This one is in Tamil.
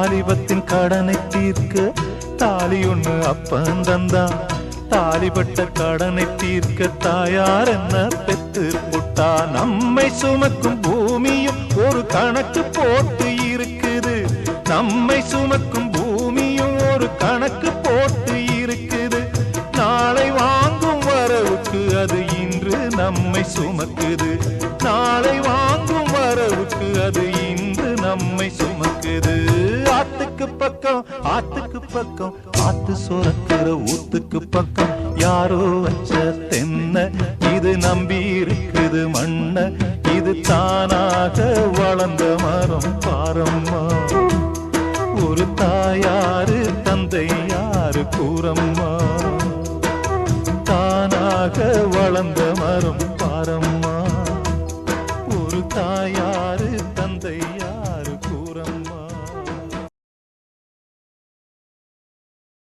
வாலிபத்தின் கடனை தீர்க்க தாலி ஒண்ணு அப்பன் தந்தான். தாலிபட்ட கடனை தீர்க்க தாயார் என்ன பெத்து புட்டா. நம்மை சுமக்கும் பூமியும் ஒரு கணக்கு போட்டு இருக்குது. நம்மை சுமக்கும் பூமியும் ஒரு கணக்கு போட்டு இருக்குது. நாளை வாங்கும் வரவுக்கு அது இன்று நம்மை சுமக்குது. நாளை வாங்கும் வரவுக்கு அது இன்று நம்மை சுமக்குது. ஆத்துக்கு பக்கம் ஆத்துக்கு பக்கம் ஆத்து சுரக்கிற ஊத்துக்கு பக்கம் யாரோ வச்ச தென்ன இது நம்பி இருக்குது மண்ண. இது தானாக வளர்ந்த மரம் பாரம்மா. ஒரு தாயாரு தந்தை யாரு கூறம்மா. தானாக வளர்ந்த மரம் பாரம்மா. ஒரு தாயார்